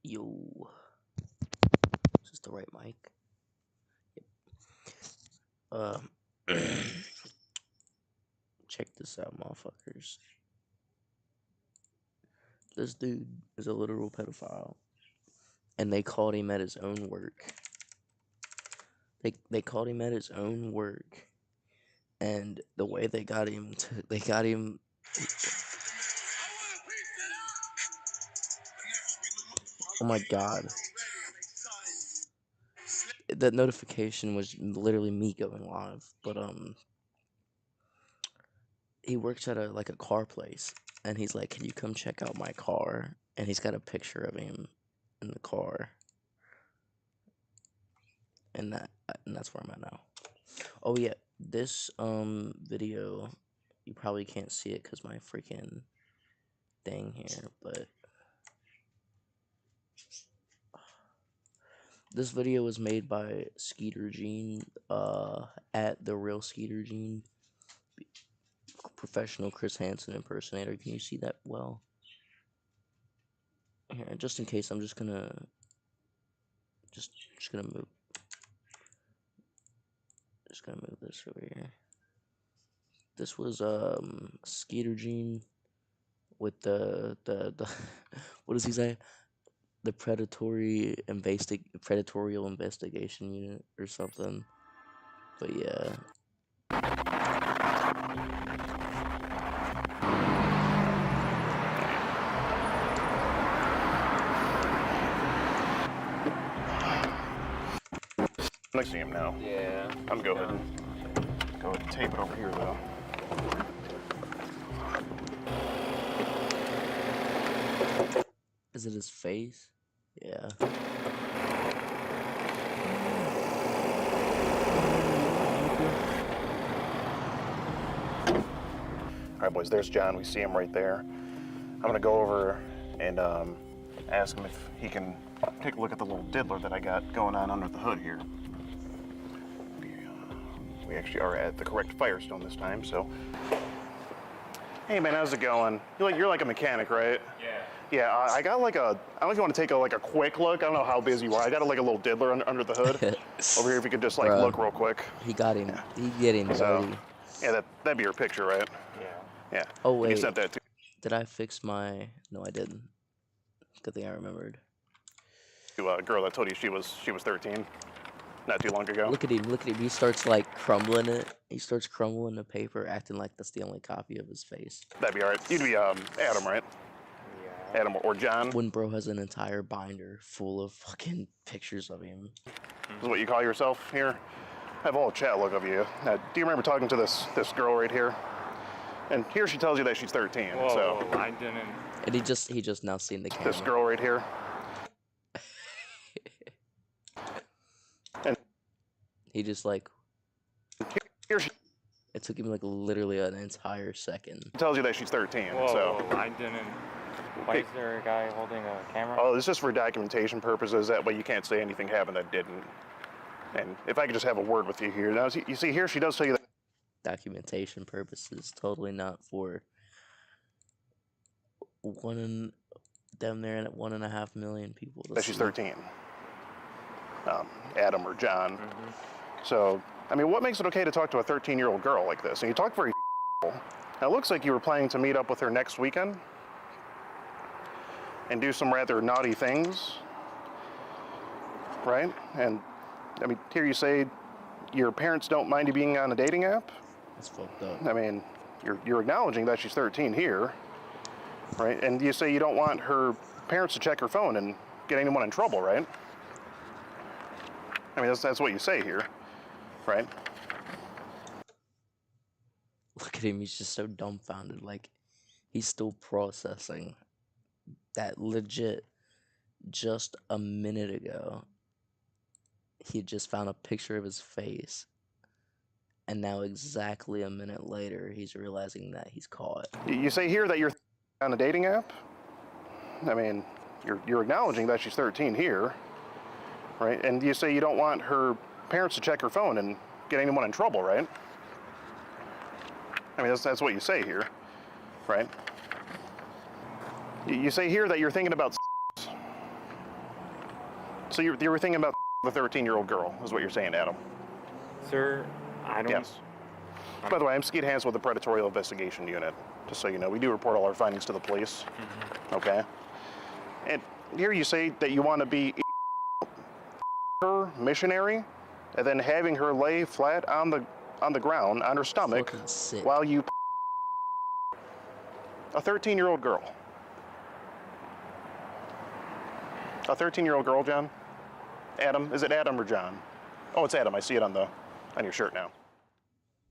Yo, is this the right mic? Yep. Check this out, motherfuckers. This dude is a literal pedophile, and they called him at his own work. They called him at his own work, and the way they got him. Oh my god. That notification was literally me going live, but he works at a car place, and he's like, "Can you come check out my car?" And he's got a picture of him in the car, and that's where I'm at now. Oh yeah, this video, you probably can't see it because my freaking thing here, but this video was made by Skeeter Gene, at the real Skeeter Gene, professional Chris Hansen impersonator. Can you see that well? Here, just in case, I'm just gonna move. Just gonna move this over here. This was Skeeter Gene with the what does he say? The predatorial investigation unit or something. But yeah. I see him now. Yeah. I'm gonna go ahead and tape it over here though. Is it his face? Yeah. All right, boys, there's John. We see him right there. I'm gonna go over and ask him if he can take a look at the little diddler that I got going on under the hood here. We actually are at the correct Firestone this time, so. Hey man, how's it going? You're like a mechanic, right? Yeah. Yeah, I got like a, I don't know if you want to take a quick look. I don't know how busy you are. I got like a little diddler under the hood. Over here, if you could just like look real quick. He got him. Yeah. He get him, so, buddy. Yeah, that'd be your picture, right? Yeah. Yeah. Oh wait. You sent that to. Did I fix my? No, I didn't. Good thing I remembered. To a girl that told you she was 13, not too long ago. Look at him. Look at him. He starts like crumbling it. He starts crumbling the paper, acting like that's the only copy of his face. That'd be all right. You'd be Adam, right? Yeah. Adam or John. When bro has an entire binder full of fucking pictures of him. This is what you call yourself here? I have a whole chat look of you. Do you remember talking to this girl right here? And here she tells you that she's 13. Whoa, so I didn't. And he just now seen the camera. This girl right here. And he just like. Here she It took him like literally an entire second. tells you that she's 13. Whoa, so I didn't. Why is there a guy holding a camera? Oh, this is just for documentation purposes. That way you can't say anything happened that didn't. And if I could just have a word with you here. Now, you see here, she does tell you that. Documentation purposes, totally not for damn near 1.5 million people. That she's 13. Adam or John. So, I mean, what makes it okay to talk to a 13-year-old girl like this? And you talk very well. Now, it looks like you were planning to meet up with her next weekend and do some rather naughty things, right? And, I mean, here you say your parents don't mind you being on a dating app. That's fucked up. I mean, you're acknowledging that she's 13 here, right? And you say you don't want her parents to check her phone and get anyone in trouble, right? I mean, that's what you say here, right? Look at him, he's just so dumbfounded. Like, he's still processing that legit just a minute ago. He just found a picture of his face. And now exactly a minute later, he's realizing that he's caught. You say here that you're on a dating app. I mean, you're acknowledging that she's 13 here, right? And you say you don't want her parents to check her phone and get anyone in trouble, right? I mean, that's what you say here, right? You say here that you're thinking about So you were thinking about the 13-year-old girl, is what you're saying, Adam? Sir, I don't... Yes. By the way, I'm Skeet Hans with the Predatorial Investigation Unit. Just so you know, we do report all our findings to the police. Okay? And here you say that you want to be her missionary, and then having her lay flat on the ground on her stomach Fucking sick. while you a 13-year-old girl. A 13-year-old girl, John? Adam? Is it Adam or John? Oh, it's Adam. I see it on your shirt now.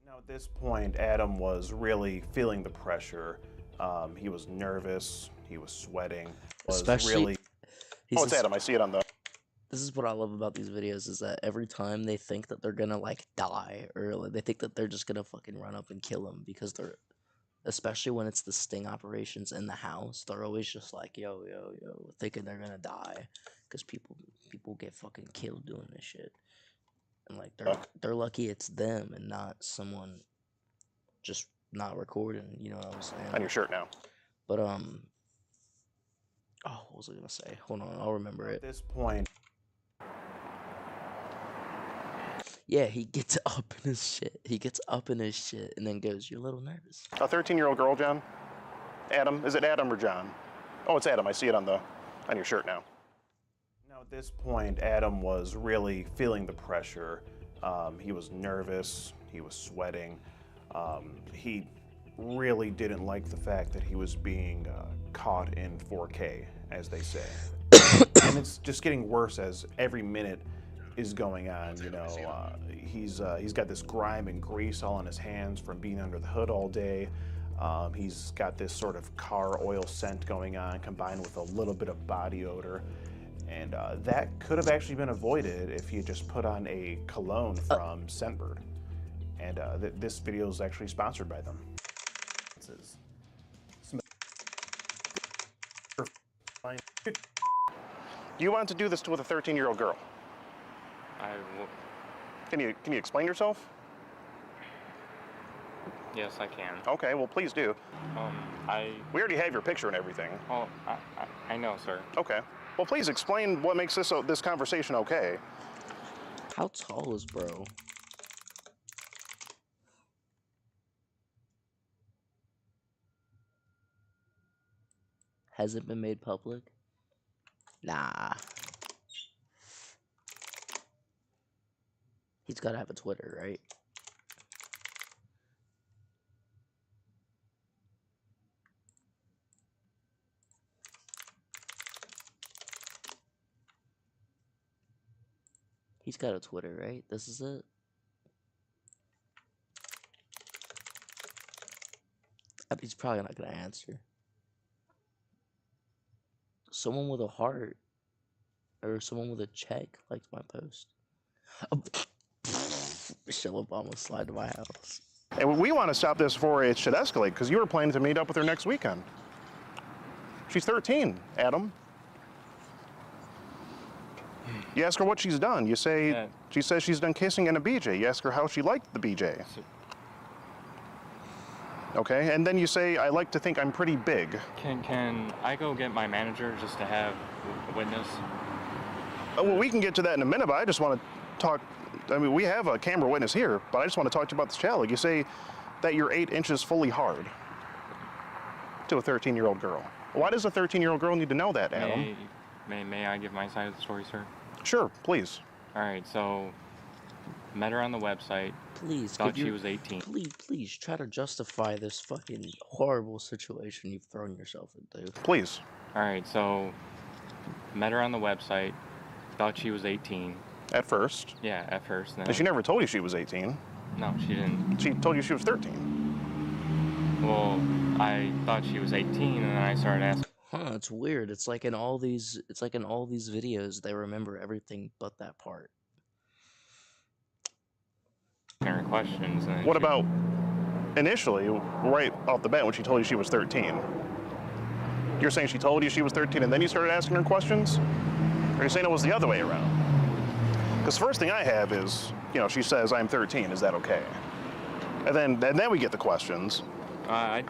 Now, at this point, Adam was really feeling the pressure. He was nervous. He was sweating. Especially, Oh, it's Adam. I see it on the... This is what I love about these videos, is that every time they think that they're gonna like die, or like, they think that they're just gonna fucking run up and kill him, because they're, especially when it's the sting operations in the house, they're always just like, yo, thinking they're gonna die, because people get fucking killed doing this shit, and like they're lucky it's them and not someone just not recording. You know what I'm saying? On your shirt now. But oh, what was I gonna say? Hold on, I'll remember it. At this point, Yeah, he gets up in his shit. He gets up in his shit and then goes, "You're a little nervous." A 13-year-old girl, John? Adam? Is it Adam or John? Oh, it's Adam. I see it on your shirt now. Now, at this point, Adam was really feeling the pressure. He was nervous. He was sweating. He really didn't like the fact that he was being caught in 4K, as they say. And it's just getting worse as every minute is going on. You know, he's got this grime and grease all on his hands from being under the hood all day. He's got this sort of car oil scent going on, combined with a little bit of body odor. And that could have actually been avoided if he had just put on a cologne from Scentbird. And this video is actually sponsored by them. You want to do this with a 13-year-old girl? I will... Can you explain yourself? Yes, I can. Okay, well, please do. We already have your picture and everything. Oh, I know, sir. Okay. Well, please explain what makes this conversation okay. How tall is bro? Has it been made public? Nah. He's gotta have a Twitter, right? He's got a Twitter, right? This is it? He's probably not gonna answer. Someone with a heart or someone with a check liked my post. Michelle Obama slide to my house. And we want to stop this before it should escalate, because you were planning to meet up with her next weekend. She's 13, Adam. You ask her what she's done. You say she says she's done kissing and a BJ. You ask her how she liked the BJ. Okay, and then you say, I like to think I'm pretty big. Can I go get my manager just to have a witness? Well, we can get to that in a minute, but I just want to talk. I mean, we have a camera witness here, but I just want to talk to you about this challenge. You say that you're 8 inches fully hard to a 13-year-old girl. Why does a 13-year-old girl need to know that, Adam? May I give my side of the story, sir? Sure, please. All right, so met her on the website. Please, thought she was 18. Please try to justify this fucking horrible situation you've thrown yourself into. Please. All right, so met her on the website. Thought she was 18. At first. Yeah, at first. And she never told you she was 18. No, she didn't. She told you she was 13. Well, I thought she was 18, and then I started asking. Huh, it's weird. It's like in all these videos, they remember everything but that part. Her questions. And what about initially, right off the bat, when she told you she was 13? You're saying she told you she was 13 and then you started asking her questions? Or are you saying it was the other way around? Because the first thing I have is, you know, she says, I'm 13, is that okay? And then we get the questions. And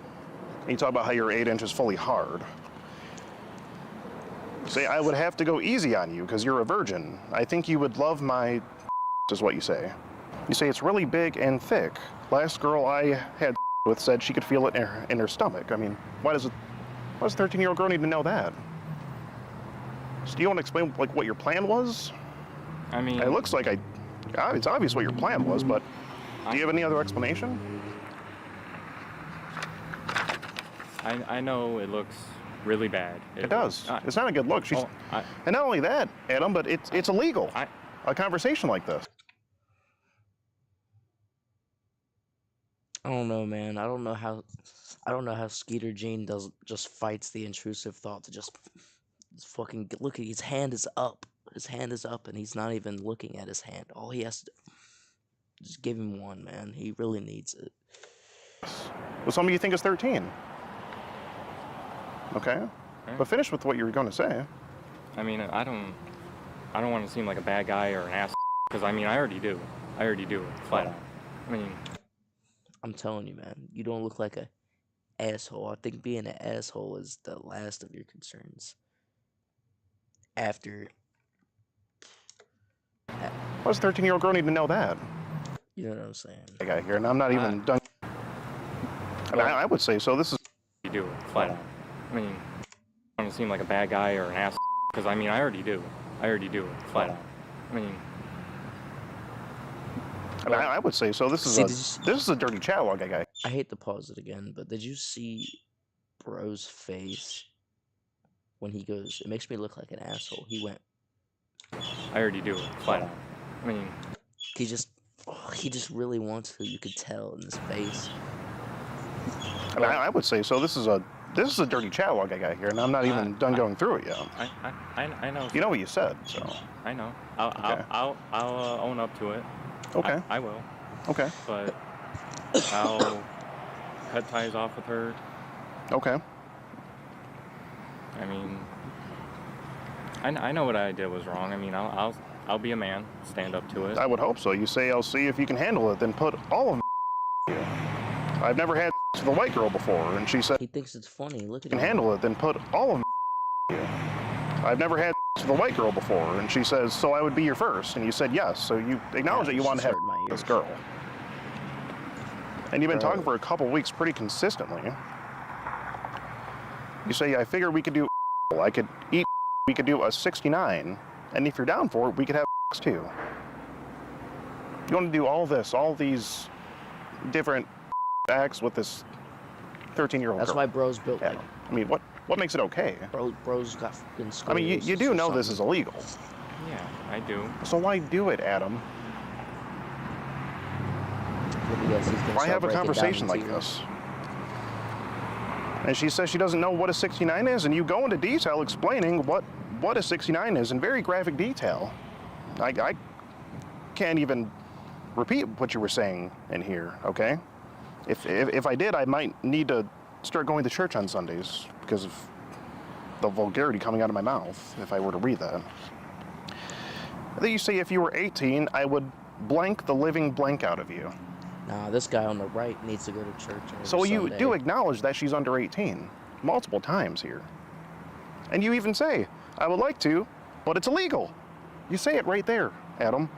you talk about how you're 8 inches fully hard. Say, I would have to go easy on you because you're a virgin. I think you would love my is what you say. You say it's really big and thick. Last girl I had with said she could feel it in her stomach. I mean, why does a 13-year-old girl need to know that? So do you want to explain like what your plan was? I mean, It looks like it's obvious what your plan was, but do you have any other explanation? I know it looks really bad. It does. It's not a good look. Oh, and not only that, Adam, but it's illegal. A conversation like this. I don't know, man. I don't know how Skeeter Jean just fights the intrusive thought to just fucking look at his hand is up. His hand is up and he's not even looking at his hand. All he has to do, just give him one, man. He really needs it. Well, some of you think it's 13. Okay. But finish with what you were going to say. I mean, I don't want to seem like a bad guy or an ass, because I mean, I already do, flat out. I mean, I'm telling you, man, you don't look like a asshole. I think being an asshole is the last of your concerns. After. Why does a 13-year-old girl need to know that? You know what I'm saying? I got here, and I'm not even done. I mean, I would say so. This is. you do, flat out. I mean, I don't want to seem like a bad guy or an ass, because I mean, I already do, flat out. I mean. I would say so. This is a dirty chatwalk guy. I hate to pause it again, but did you see Bro's face when he goes, it makes me look like an asshole? He went, I already do, flat out. I mean, he just really wants to. You could tell in his face. I would say so. This is a dirty chatwalk I got here, and I'm not even done going through it yet. I know. You know what you said, so. I know. I'll own up to it. Okay. I will. Okay. But I'll cut ties off with her. Okay. I mean, I know what I did was wrong. I mean, I'll be a man, stand up to it. I would hope so. You say I'll see if you can handle it, then put all of you. I've never had with a white girl before, and she said He thinks it's funny. Look at can him. handle it, then put all of you. I've never had with a white girl before, and she says, so I would be your first, and you said yes. So you acknowledge that you want to have this girl. And you've been talking for a couple weeks pretty consistently. You say, I figured we could do I could eat, we could do a 69, and if you're down for it, we could have too. You want to do all this, all these different acts with this 13-year-old That's girl. why Bro's built like. I mean, what makes it okay? Bro's got fucking scoliosis. I mean, you do or know this is something. illegal. Yeah, I do. So why do it, Adam? Why have a conversation like this? And she says she doesn't know what a 69 is, and you go into detail explaining what a 69 is in very graphic detail. I can't even repeat what you were saying in here, okay? If I did, I might need to start going to church on Sundays because of the vulgarity coming out of my mouth if I were to read that. Then you say if you were 18, I would blank the living blank out of you. Nah, this guy on the right needs to go to church every So you Sunday. do acknowledge that she's under 18 multiple times here. And you even say, I would like to, but it's illegal. You say it right there, Adam.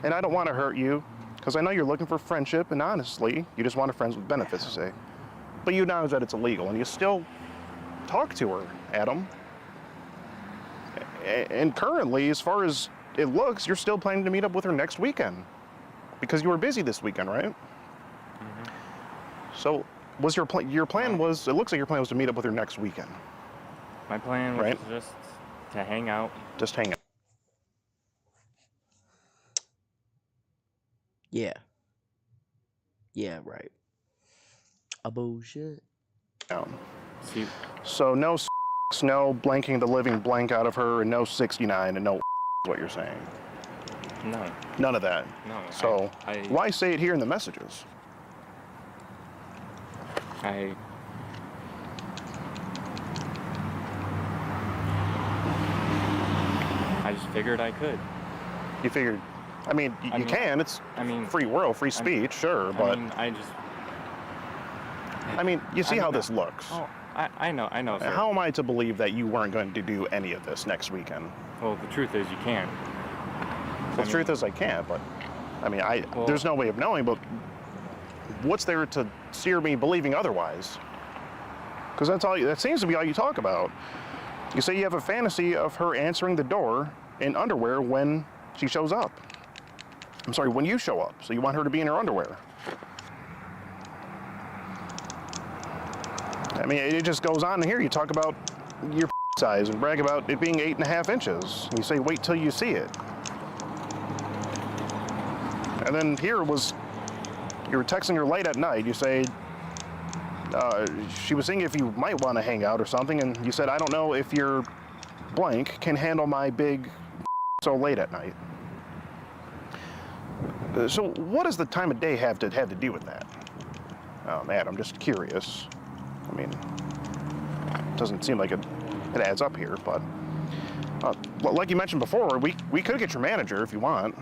And I don't want to hurt you, because I know you're looking for friendship, and honestly, you just want a friends with benefits to say. But you acknowledge that it's illegal, and you still talk to her, Adam. And currently, as far as it looks, you're still planning to meet up with her next weekend. Because you were busy this weekend, right? Mm-hmm. So, was your plan was, it looks like your plan was to meet up with her next weekend. My plan was just to hang out. Just hang out. Yeah. Yeah, right. A bullshit. Down. See, So no no blanking the living blank out of her, and no 69, and no is what you're saying. no, None of that. no. So I why say it here in the messages? I just figured I could. You figured, I mean, you can. It's free world, free speech, sure, but I mean, I just. I mean, you see I how mean, this looks. Oh, I know, sir. How am I to believe that you weren't going to do any of this next weekend? Well, the truth is you can't. The truth is I can't, but I mean, there's no way of knowing, but what's there to steer me believing otherwise? Because that seems to be all you talk about. You say you have a fantasy of her answering the door in underwear when she shows up. I'm sorry, when you show up. So you want her to be in her underwear. I mean, it just goes on here. You talk about your size and brag about it being 8.5 inches. You say, wait till you see it. And then here was, you were texting her late at night. You say, she was seeing if you might want to hang out or something. And you said, I don't know if your blank can handle my big so late at night. So what does the time of day have to do with that? Matt, I'm just curious. I mean, it doesn't seem like it adds up here, but like you mentioned before, we could get your manager if you want.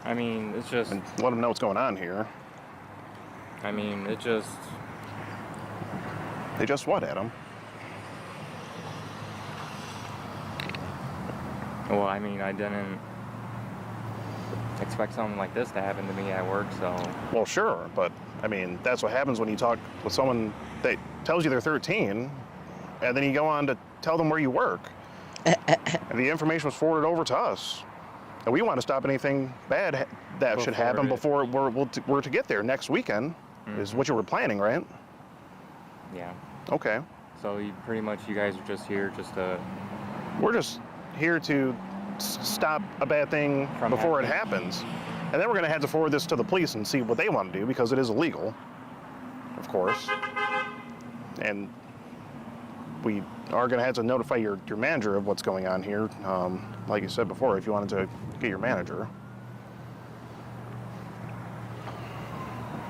I mean, it's just... And let him know what's going on here. I mean, it just... They just what, Adam? Well, I mean, I didn't expect something like this to happen to me at work, so... Well, sure, but, I mean, that's what happens when you talk with someone that tells you they're 13, and then you go on to tell them where you work. And the information was forwarded over to us. And we want to stop anything bad that should happen before we're to get there next weekend, is what you were planning, right? Yeah. Okay. So you guys are just here just to... We're just here to stop a bad thing before it happens. And then we're going to have to forward this to the police and see what they want to do, because it is illegal, of course. And we are going to have to notify your manager of what's going on here. Like you said before, if you wanted to get your manager.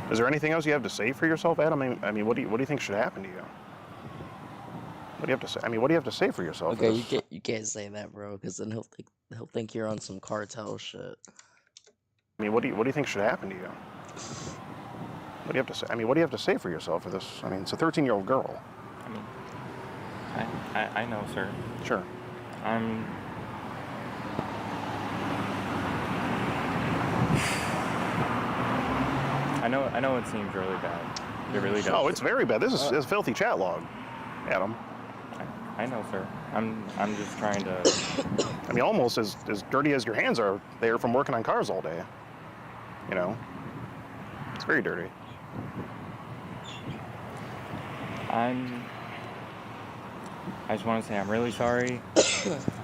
Is there anything else you have to say for yourself, Adam? I mean, what do you think should happen to you? What do you have to say? I mean, what do you have to say for yourself? Okay, you can't say that, bro, because then he'll think you're on some cartel shit. I mean, what do you think should happen to you? What do you have to say? I mean, what do you have to say for yourself for this? I mean, it's a 13-year-old girl. I mean, I know, sir. Sure. I know it seems really bad. It really does. Oh, it's very bad. This is a filthy chat log, Adam. I know, sir. I'm just trying to... I mean, almost as dirty as your hands are there from working on cars all day. You know? It's very dirty. I just want to say I'm really sorry.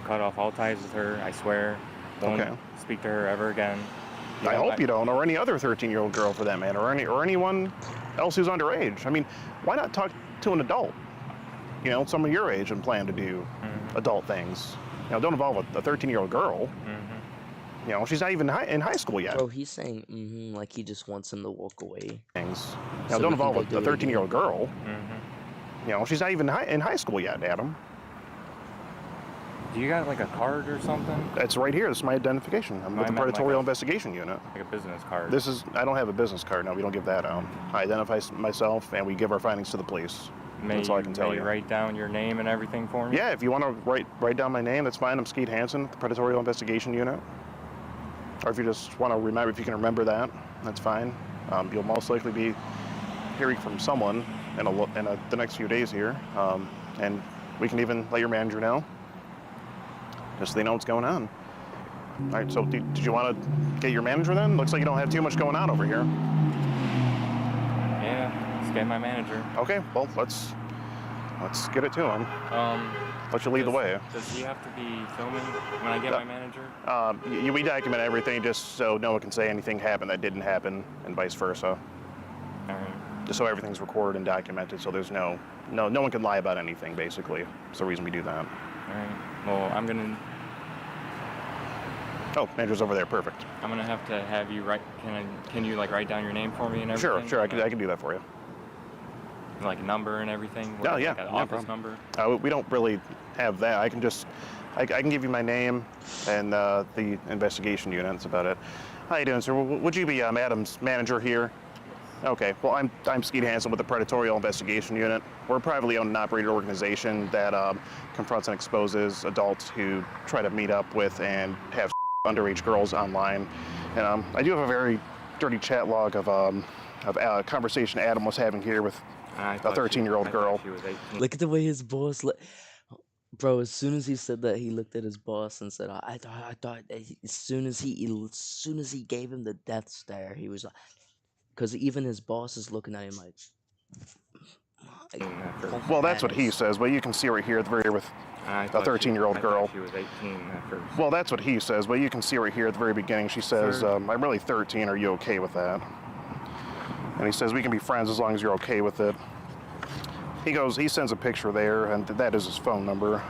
Cut off all ties with her, I swear. Won't speak to her ever again. I hope you don't, or any other 13-year-old girl for that matter, or anyone else who's underage. I mean, why not talk to an adult? You know, some of your age and plan to do adult things. You know, don't involve a 13-year-old girl. You know, she's not even in high school yet. Bro, he's saying like he just wants him to walk away. Things. You know, don't involve a 13-year-old girl. You know, she's not even in high school yet, Adam. Do you got like a card or something? That's right here. This is my identification. I'm with the Predatorial Investigation Unit. Like a business card? I don't have a business card. No, we don't give that out. I identify myself, and we give our findings to the police. That's all I can tell you. May you write down your name and everything for me? Yeah, if you want to write down my name, that's fine. I'm Skeet Hansen, the Predatorial Investigation Unit. Or if you just want to remember, if you can remember that, that's fine. You'll most likely be hearing from someone in the next few days here, and we can even let your manager know, just so they know what's going on. All right, so did you want to get your manager then? Looks like you don't have too much going on over here. Yeah, let's get my manager. Okay, well, let's get it to him. Let you lead the way. Does he have to be filming when I get my manager? We document everything just so no one can say anything happened that didn't happen, and vice versa. All right. Just so everything's recorded and documented, so there's no one can lie about anything. Basically, that's the reason we do that. All right. Well, I'm gonna. Oh, manager's over there. Perfect. I'm gonna have to have you write. Can you like write down your name for me and everything? Sure. I can do that for you. Like a number and everything? Oh, yeah. Like an office number? We don't really have that. I can give you my name and the investigation unit. That's about it. How you doing, sir? Would you be Adam's manager here? Okay, well, I'm Skeet Hansen with the Predatory Investigation Unit. We're a privately owned and operated organization that confronts and exposes adults who try to meet up with and have underage girls online. And I do have a very dirty chat log of a conversation Adam was having here with a 13-year-old girl. She was 18. Look at the way his boss. Bro, as soon as he said that, he looked at his boss and said, I thought that as soon as he gave him the death stare, he was like, because even his boss is looking at him like Well, that's what he bananas. says, but you can see right here at the very with I a thought 13-year-old I girl. thought she was 18 at first. Well, that's what he says, but you can see right here at the very beginning, she says, Sir. I'm really 13, are you okay with that? And he says, we can be friends as long as you're okay with it. He sends a picture there, and that is his phone number.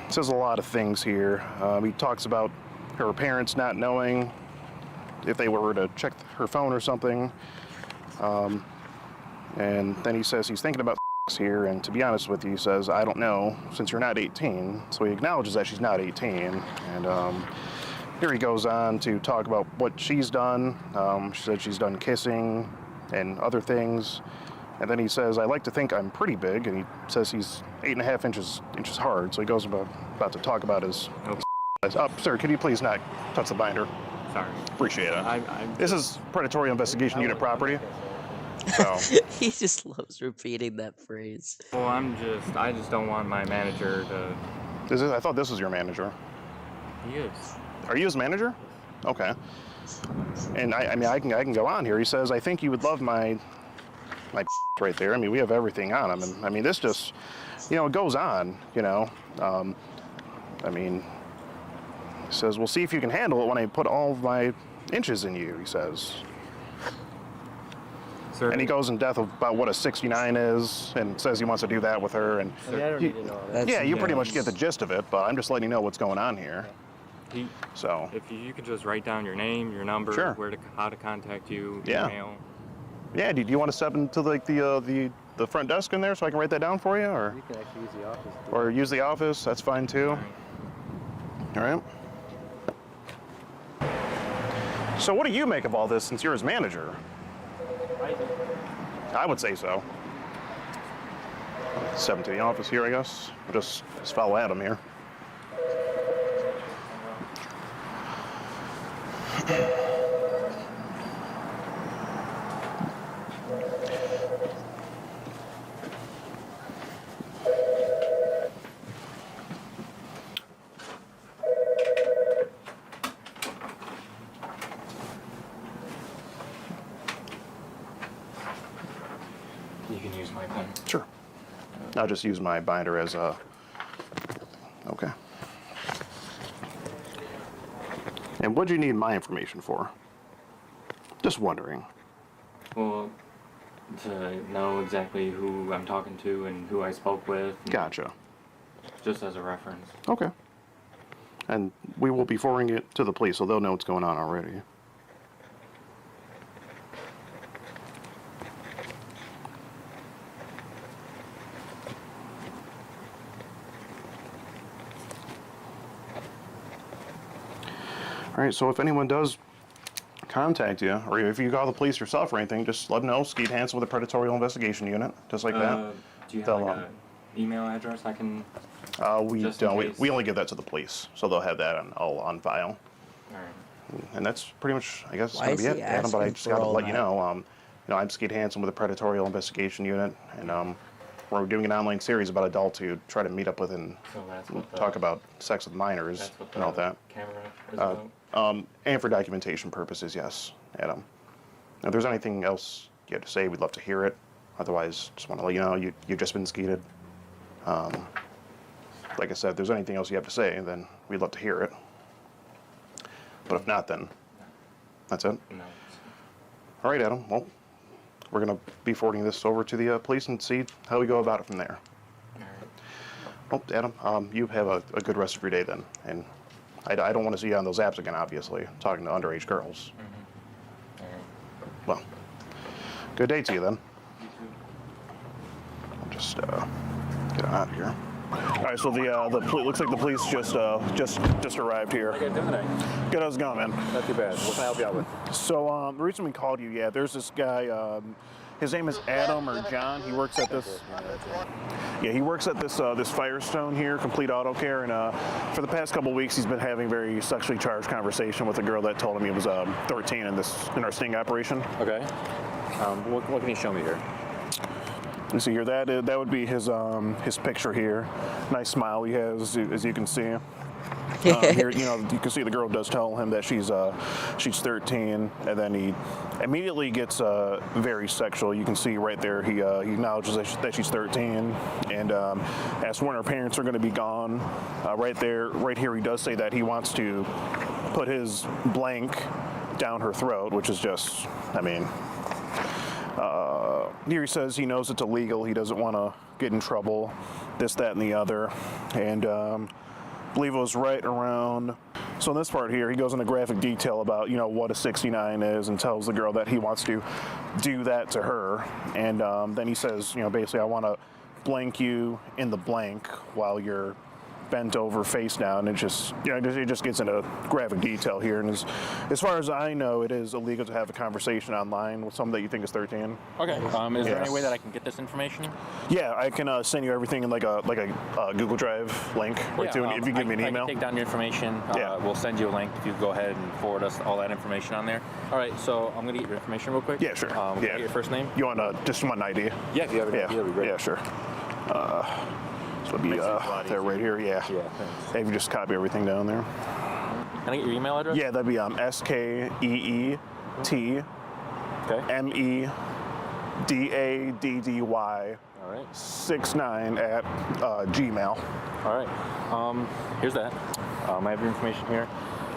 Says a lot of things here. He talks about her parents not knowing if they were to check her phone or something. And then he says he's thinking about here, and to be honest with you, he says, I don't know, since you're not 18. So he acknowledges that she's not 18. And here he goes on to talk about what she's done. She said she's done kissing and other things. And then he says, I like to think I'm pretty big, and he says he's 8.5 inches hard. So he goes about to talk about his. Oh. Sir, could you please not touch the binder? Sorry. Appreciate it. I'm This is Predatory Investigation Unit property. So, He just loves repeating that phrase. Well, I just don't want my manager to. I thought this was your manager. He is. Are you his manager? Okay. And I mean, I can go on here. He says, I think you would love my right there. I mean, we have everything on him. And I mean, this just, it goes on, I mean, he says, we'll see if you can handle it when I put all of my inches in you, he says. Sir, And he goes in depth about what a 69 is and says he wants to do that with her. And I mean, I don't need to know that. yeah, you pretty much Yes. get the gist of it, but I'm just letting you know what's going on here. So, if you could just write down your name, your number, Sure. how to contact you, Yeah. email. yeah, do you want to step into like the front desk in there so I can write that down for you, or You can actually use the office. or use the office? That's fine too. All right. All right. So what do you make of all this since you're his manager? I would say so. Step into the office here, I guess. Just follow Adam here. You can use my pen. Sure. I'll just use my binder as a. Okay. And what do you need my information for? Just wondering. Well, to know exactly who I'm talking to and who I spoke with. Gotcha. Just as a reference. Okay. And we will be forwarding it to the police, so they'll know what's going on already. All right, so if anyone does contact you, or if you call the police yourself or anything, just let them know. Skeet Hansen with the Predatory Investigation Unit, just like that. Do you have They'll, like a email address I can? We just in don't. case. We only give that to the police, so they'll have that all on file. All right. And that's pretty much, I guess, Why going to is be he it, Adam. But I asking just for got to all let you that? know. I'm Skeet Hansen with the Predatory Investigation Unit, and we're doing an online series about adults who try to meet up with and So that's what the, talk about sex with minors that's what and all the that. camera is about. And for documentation purposes, yes, Adam. If there's anything else you have to say, we'd love to hear it. Otherwise, just want to let you know you've just been skeeted. Like I said, if there's anything else you have to say, then we'd love to hear it. But if not, then that's it. No. All right, Adam. Well, we're going to be forwarding this over to the police and see how we go about it from there. All right. Well, Adam, you have a good rest of your day then. And I don't want to see you on those apps again, obviously, talking to underage girls. All right. Well, good day to you then. You too. I'll just get out of here. All right, so looks like the police just arrived here. How you guys doing today? Good, how's it going, man? Not too bad. What can I help you out with? So the reason we called you, there's this guy. His name is Adam or John. He works at this. Yeah, he works at this Firestone here, Complete Auto Care, and for the past couple weeks, he's been having very sexually charged conversation with a girl that told him he was 13 in our sting operation. Okay. What can you show me here? You see here, that would be his picture here. Nice smile he has, as you can see. Here, you can see the girl does tell him that she's 13, and then he immediately gets very sexual. You can see right there he acknowledges that she's 13, and asks when her parents are going to be gone. Right here, he does say that he wants to put his blank down her throat, which is just, here he says he knows it's illegal. He doesn't want to get in trouble, this, that, and the other, and I believe it was right around. So in this part here, he goes into graphic detail about what a 69 is, and tells the girl that he wants to do that to her, and then he says, basically, I want to blank you in the blank while you're bent over face down. It just gets into graphic detail here, and as far as I know, it is illegal to have a conversation online with someone that you think is 13. Okay. Is there any way that I can get this information? Yeah, I can send you everything in like a Google Drive link right to, if you give me an email. I can take down your information. We'll send you a link if you go ahead and forward us all that information on there. All right, so I'm gonna get your information real quick. Yeah, sure. Can I get your first name? You want just one ID? Yeah, if you have an ID, that'd be great. Yeah, sure. So it'll be there right here. Yeah. Yeah, thanks. If you just copy everything down there. Can I get your email address? Yeah, that'd be SKEET Okay. MEDADDY All right. 69 at Gmail. All right. Here's that. I have your information here.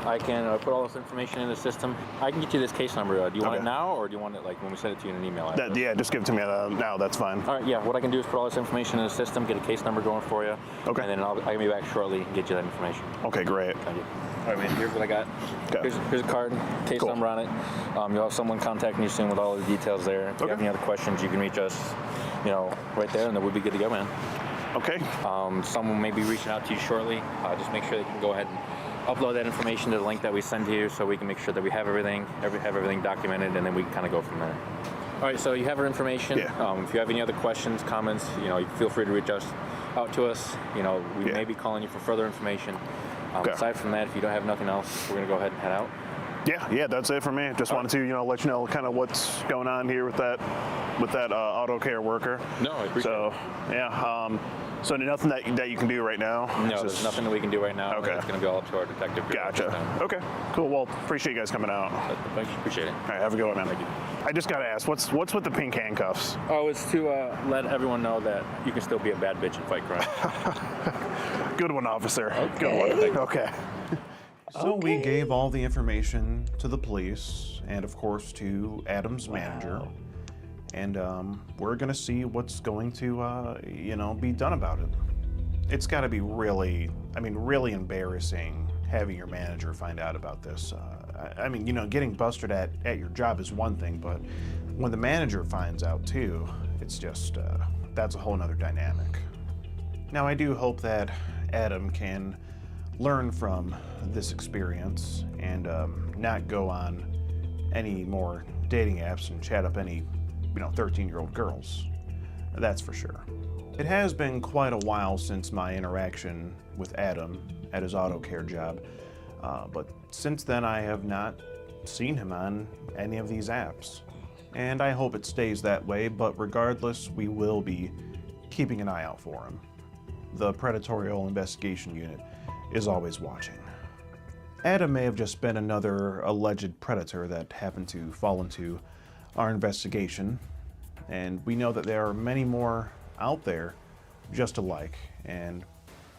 I can put all this information in the system. I can get you this case number. Do you want it now, or do you want it like when we send it to you in an email? Yeah, just give it to me now. That's fine. All right. Yeah. What I can do is put all this information in the system, get a case number going for you. Okay. And then I can be back shortly and get you that information. Okay, great. Thank you. All right, man. Here's what I got. Okay. Here's a card, case number on it. You'll have someone contacting you soon with all the details there. If you have any other questions, you can reach us, right there, and then we'll be good to go, man. Okay. Someone may be reaching out to you shortly. Just make sure they can go ahead and upload that information to the link that we send to you, so we can make sure that we have everything documented, and then we can kind of go from there. All right, so you have our information. Yeah. If you have any other questions, comments, you feel free to reach out to us. We may be calling you for further information. Okay. Aside from that, if you don't have nothing else, we're gonna go ahead and head out. Yeah, that's it for me. Just wanted to, let you know kind of what's going on here with that auto care worker. No, I appreciate it. Yeah. So nothing that you can do right now? No, there's nothing that we can do right now. Okay. It's going to be all up to our detective. Gotcha. Okay, cool. Well, appreciate you guys coming out. Thank you. Appreciate it. All right, have a good one, man. Thank you. I just got to ask, what's with the pink handcuffs? Oh, it's to let everyone know that you can still be a bad bitch and fight crime. Good one, officer. Okay. Good one. Okay. So we gave all the information to the police and, of course, to Adam's manager. And we're going to see what's going to, be done about it. It's got to be really embarrassing having your manager find out about this. Getting busted at your job is one thing, but when the manager finds out too, it's just, that's a whole nother dynamic. Now, I do hope that Adam can learn from this experience and not go on any more dating apps and chat up any 13-year-old girls. That's for sure. It has been quite a while since my interaction with Adam at his auto care job, but since then I have not seen him on any of these apps. And I hope it stays that way, but regardless, we will be keeping an eye out for him. The Predatorial Investigation Unit is always watching. Adam may have just been another alleged predator that happened to fall into our investigation, and we know that there are many more out there just alike, and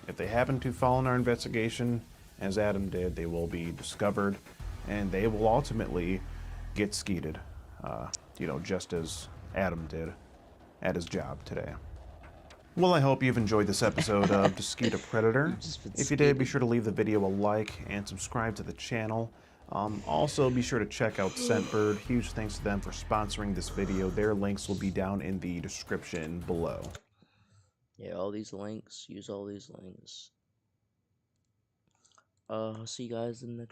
if they happen to fall in our investigation, as Adam did, they will be discovered, and they will ultimately get skeeted, just as Adam did at his job today. Well, I hope you've enjoyed this episode of To Skeet a Predator. If you did, be sure to leave the video a like and subscribe to the channel. Also, be sure to check out Scentbird. Huge thanks to them for sponsoring this video. Their links will be down in the description below. Yeah, all these links. Use all these links. I'll see you guys in the next.